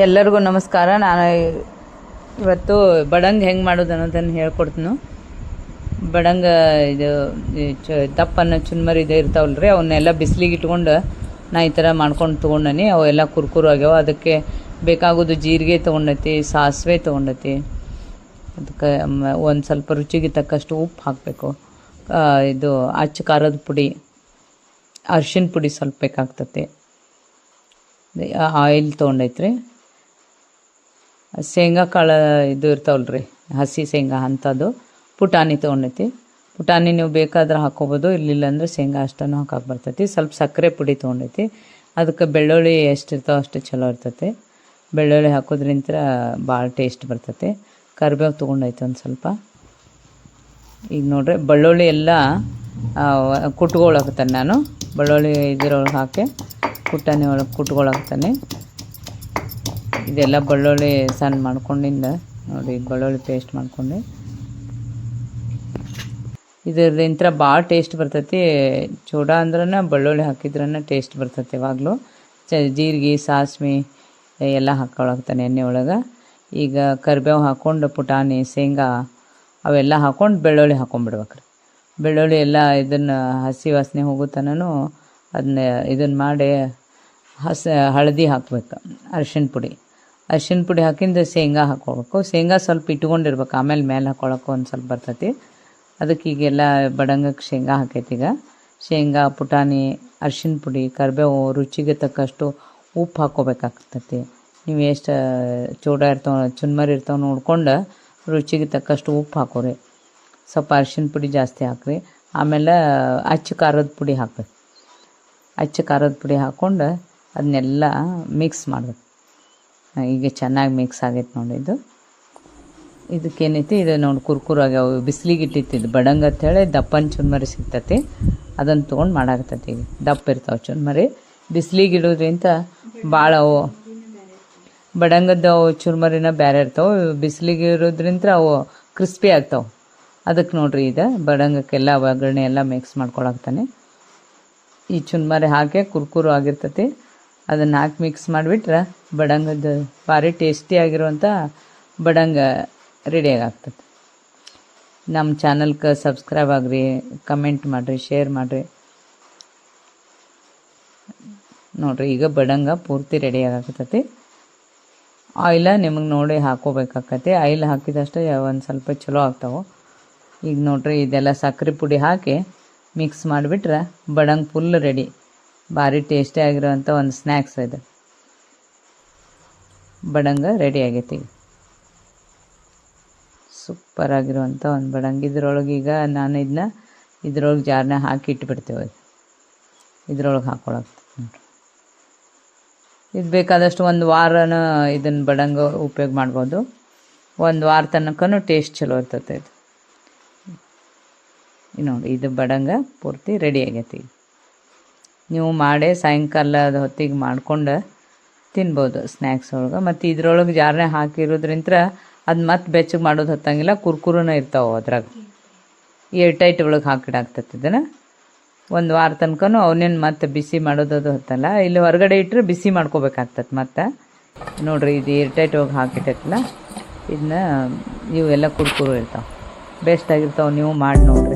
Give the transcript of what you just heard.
ಎಲ್ಲರಿಗೂ ನಮಸ್ಕಾರ. ನಾನು ಇವತ್ತು ಬಡಂಗ್ ಹೆಂಗೆ ಮಾಡೋದು ಅನ್ನೋದನ್ನು ಹೇಳ್ಕೊಡ್ತೀನಿ. ಬಡಂಗ ಇದು ದಪ್ಪನ ಚುನ್ಮರಿ ಇದು ಇರ್ತಾವಲ್ರಿ, ಅವನ್ನೆಲ್ಲ ಬಿಸಿಲಿಗೆ ಇಟ್ಕೊಂಡು ನಾ ಈ ಥರ ಮಾಡ್ಕೊಂಡು ತೊಗೊಂಡನಿ. ಅವೆಲ್ಲ ಕುರ್ಕುರು ಆಗ್ಯಾವ. ಅದಕ್ಕೆ ಬೇಕಾಗೋದು ಜೀರಿಗೆ ತೊಗೊಂಡೈತಿ, ಸಾಸಿವೆ ತೊಗೊಂಡೈತಿ, ಅದಕ್ಕೆ ಒಂದು ಸ್ವಲ್ಪ ರುಚಿಗೆ ತಕ್ಕಷ್ಟು ಉಪ್ಪು ಹಾಕಬೇಕು. ಇದು ಅಚ್ಚ ಖಾರದ ಪುಡಿ, ಅರ್ಶಿನ ಪುಡಿ ಸ್ವಲ್ಪ ಬೇಕಾಗ್ತತಿ. ಆಯಿಲ್ ತೊಗೊಂಡೈತ್ರಿ. ಶೇಂಗಾ ಕಾಳು ಇದು ಇರ್ತಾವಲ್ರಿ, ಹಸಿ ಶೇಂಗಾ ಅಂಥದ್ದು. ಪುಟಾಣಿ ತೊಗೊಂಡೈತಿ. ಪುಟಾಣಿ ನೀವು ಬೇಕಾದ್ರೆ ಹಾಕ್ಕೋಬೋದು, ಇರಲಿಲ್ಲ ಅಂದರೆ ಶೇಂಗಾ ಅಷ್ಟನ್ನು ಹಾಕಕ್ಕೆ ಬರ್ತೈತಿ. ಸ್ವಲ್ಪ ಸಕ್ಕರೆ ಪುಡಿ ತೊಗೊಂಡೈತಿ. ಅದಕ್ಕೆ ಬೆಳ್ಳುಳ್ಳಿ ಎಷ್ಟು ಇರ್ತಾವೆ ಅಷ್ಟು ಚಲೋ ಇರ್ತೈತಿ. ಬೆಳ್ಳುಳ್ಳಿ ಹಾಕೋದ್ರಿಂದ ಭಾಳ ಟೇಸ್ಟ್ ಬರ್ತೈತಿ. ಕರಿಬೇವು ತೊಗೊಂಡೈತಿ ಒಂದು ಸ್ವಲ್ಪ. ಈಗ ನೋಡ್ರಿ, ಬೆಳ್ಳುಳ್ಳಿ ಎಲ್ಲ ಕುಟ್ಕೊಳಕತ್ತಾನೆ ನಾನು. ಬೆಳ್ಳುಳ್ಳಿ ಇದ್ರೊಳಗೆ ಹಾಕಿ ಪುಟಾಣಿ ಒಳಗೆ ಕುಟ್ಕೊಳಕತ್ತಾನೆ. ಇದೆಲ್ಲ ಬೆಳ್ಳುಳ್ಳಿ ಸಣ್ಣ ಮಾಡ್ಕೊಂಡಿಂದ ನೋಡಿ, ಬೆಳ್ಳುಳ್ಳಿ ಪೇಸ್ಟ್ ಮಾಡ್ಕೊಂಡು ಇದರಿಂದ ಭಾಳ ಟೇಸ್ಟ್ ಬರ್ತೈತಿ. ಚೂಡಾ ಅಂದ್ರೆ ಬೆಳ್ಳುಳ್ಳಿ ಹಾಕಿದ್ರನ್ನ ಟೇಸ್ಟ್ ಬರ್ತೈತಿ. ಯಾವಾಗಲೂ ಜೀರಿಗೆ ಸಾಸ್ವೆ ಎಲ್ಲ ಹಾಕ್ಕೊಳಕ್ತಾನೆ ಎಣ್ಣೆ ಒಳಗೆ. ಈಗ ಕರಿಬೇವು ಹಾಕ್ಕೊಂಡು ಪುಟಾಣಿ ಶೇಂಗಾ ಅವೆಲ್ಲ ಹಾಕ್ಕೊಂಡು ಬೆಳ್ಳುಳ್ಳಿ ಹಾಕ್ಕೊಂಡ್ಬಿಡ್ಬೇಕ್ರಿ. ಬೆಳ್ಳುಳ್ಳಿ ಎಲ್ಲ ಇದನ್ನು ಹಸಿ ವಾಸನೆ ಹೋಗೋ ತನೂ ಅದನ್ನ ಇದನ್ನು ಮಾಡಿ ಹಳದಿ ಹಾಕ್ಬೇಕು, ಅರಿಶಿನ ಪುಡಿ ಹಾಕಿಂದ ಶೇಂಗಾ ಹಾಕ್ಕೋಬೇಕು. ಶೇಂಗಾ ಸ್ವಲ್ಪ ಇಟ್ಕೊಂಡಿರ್ಬೇಕು, ಆಮೇಲೆ ಮೇಲೆ ಹಾಕ್ಕೊಳಕ್ಕೆ ಒಂದು ಸ್ವಲ್ಪ ಬರ್ತೈತಿ. ಅದಕ್ಕೆ ಈಗೆಲ್ಲ ಬಡಂಗಕ್ಕೆ ಶೇಂಗಾ ಹಾಕೈತಿ. ಈಗ ಶೇಂಗಾ, ಪುಟಾಣಿ, ಅರಿಶಿನ ಪುಡಿ, ಕರಿಬೇವು, ರುಚಿಗೆ ತಕ್ಕಷ್ಟು ಉಪ್ಪು ಹಾಕ್ಕೋಬೇಕಾಗ್ತೈತಿ. ನೀವು ಎಷ್ಟು ಚೂಡಾ ಇರ್ತಾವೆ ಚುನ್ಮರಿ ಇರ್ತಾವೆ ನೋಡ್ಕೊಂಡು ರುಚಿಗೆ ತಕ್ಕಷ್ಟು ಉಪ್ಪು ಹಾಕೋರಿ. ಸ್ವಲ್ಪ ಅರಿಶಿನ ಪುಡಿ ಜಾಸ್ತಿ ಹಾಕ್ರಿ. ಆಮೇಲೆ ಅಚ್ಚ ಖಾರದ ಪುಡಿ ಹಾಕ್ಬೇಕು. ಅಚ್ಚ ಖಾರದ ಪುಡಿ ಹಾಕ್ಕೊಂಡು ಅದನ್ನೆಲ್ಲ ಮಿಕ್ಸ್ ಮಾಡಬೇಕು. ಈಗ ಚೆನ್ನಾಗಿ ಮಿಕ್ಸ್ ಆಗೈತೆ ನೋಡಿ. ಇದಕ್ಕೇನೈತಿ, ಇದು ನೋಡಿ ಕುರ್ಕುರು ಆಗ್ಯಾವ. ಬಿಸಿಲಿಗೆ ಇಟ್ಟಿತ್ತಿದ್ದು ಬಡಂಗ ಅಂತೇಳಿ ದಪ್ಪನ ಚುನ್ಮರಿ ಸಿಗ್ತತಿ. ಅದನ್ನು ತೊಗೊಂಡು ಮಾಡಾಕತ್ತೈತಿ. ಈಗ ದಪ್ಪ ಇರ್ತಾವೆ ಚುನ್ಮರಿ. ಬಿಸಿಲಿಗೆ ಇಡೋದ್ರಿಂದ ಭಾಳ ಅವು ಬಡಂಗದ ಅವು ಚುರ್ಮರಿನ ಬೇರೆ ಇರ್ತಾವೆ. ಬಿಸಿಲಿಗೆ ಇರೋದ್ರಿಂದ ಅವು ಕ್ರಿಸ್ಪಿ ಆಗ್ತಾವೆ. ಅದಕ್ಕೆ ನೋಡ್ರಿ, ಇದು ಬಡಂಗಕ್ಕೆಲ್ಲ ಒಗ್ಗರಣೆ ಎಲ್ಲ ಮಿಕ್ಸ್ ಮಾಡ್ಕೊಳಕ್ತಾನೆ. ಈ ಚುನ್ಮರಿ ಹಾಕಿ ಕುರ್ಕುರು ಆಗಿರ್ತತಿ. ಅದನ್ನು ಹಾಕಿ ಮಿಕ್ಸ್ ಮಾಡಿಬಿಟ್ರೆ ಬಡಂಗದ ಭಾರಿ ಟೇಸ್ಟಿಯಾಗಿರುವಂಥ ಬಡಂಗ ರೆಡಿಯಾಗ್ತದೆ. ನಮ್ಮ ಚಾನಲ್ಗೆ ಸಬ್ಸ್ಕ್ರೈಬ್ ಆಗಿರಿ, ಕಮೆಂಟ್ ಮಾಡಿರಿ, ಶೇರ್ ಮಾಡಿರಿ. ನೋಡಿರಿ, ಈಗ ಬಡಂಗ ಪೂರ್ತಿ ರೆಡಿಯಾಗತ್ತೈತಿ. ಆಯಿಲ ನಿಮಗೆ ನೋಡಿ ಹಾಕೋಬೇಕಾಕತಿ. ಆಯಿಲ್ ಹಾಕಿದಷ್ಟೇ ಒಂದು ಸ್ವಲ್ಪ ಚಲೋ ಆಗ್ತಾವೆ. ಈಗ ನೋಡಿರಿ, ಇದೆಲ್ಲ ಸಕ್ಕರೆ ಪುಡಿ ಹಾಕಿ ಮಿಕ್ಸ್ ಮಾಡಿಬಿಟ್ರೆ ಬಡಂಗ ಫುಲ್ ರೆಡಿ. ಭಾರಿ ಟೇಸ್ಟಿ ಆಗಿರೋವಂಥ ಒಂದು ಸ್ನ್ಯಾಕ್ಸ್ ಇದು. ಬಡಂಗ ರೆಡಿ ಆಗೈತಿ. ಸೂಪರ್ ಆಗಿರುವಂಥ ಒಂದು ಬಡಂಗ. ಇದ್ರೊಳಗೆ ಈಗ ನಾನು ಇದ್ರೊಳಗೆ ಜಾರನ್ನ ಹಾಕಿ ಇಟ್ಬಿಡ್ತೇವೆ. ಇದ್ರೊಳಗೆ ಹಾಕ್ಕೊಳಕ್ಕೆ ನೋಡಿರಿ. ಇದು ಬೇಕಾದಷ್ಟು ಒಂದು ವಾರನ ಇದನ್ನು ಬಡಂಗ ಉಪಯೋಗ ಮಾಡ್ಬೋದು. ಒಂದು ವಾರ ತನಕನೂ ಟೇಸ್ಟ್ ಚಲೋ ಇರ್ತೈತೆ ಇದು. ನೋಡಿ, ಇದು ಬಡಂಗ ಪೂರ್ತಿ ರೆಡಿ ಆಗೈತಿ. ನೀವು ಮಾಡಿ ಸಾಯಂಕಾಲದ ಹೊತ್ತಿಗೆ ಮಾಡ್ಕೊಂಡು ತಿನ್ಬೋದು ಸ್ನ್ಯಾಕ್ಸ್ ಒಳಗೆ. ಮತ್ತು ಇದ್ರೊಳಗೆ ಜಾರನೆ ಹಾಕಿರೋದ್ರಿಂದ ಅದು ಮತ್ತೆ ಬೆಚ್ಚಗೆ ಮಾಡೋದು ಹೊತ್ತಂಗಿಲ್ಲ, ಕುರ್ಕುರುನ ಇರ್ತಾವೆ ಅದ್ರಾಗ. ಏರ್ಟೈಟ್ ಒಳಗೆ ಹಾಕಿಡಾಗ್ತೈತೆ. ಇದನ್ನು ಒಂದು ವಾರ ತನಕನೂ ಅವನೇನು ಮತ್ತೆ ಬಿಸಿ ಮಾಡೋದು ಹೊತ್ತಲ್ಲ. ಇಲ್ಲಿ ಹೊರಗಡೆ ಇಟ್ಟರೆ ಬಿಸಿ ಮಾಡ್ಕೋಬೇಕಾಗ್ತದೆ ಮತ್ತೆ. ನೋಡಿರಿ, ಇದು ಏರ್ಟೈಟ್ ಒಳಗೆ ಹಾಕಿಟ್ಟೈತಲ್ಲ, ಇದನ್ನ ಇವೆಲ್ಲ ಕುರ್ಕುರು ಇರ್ತಾವೆ, ಬೆಸ್ಟ್ ಆಗಿರ್ತಾವೆ. ನೀವು ಮಾಡಿ ನೋಡಿರಿ.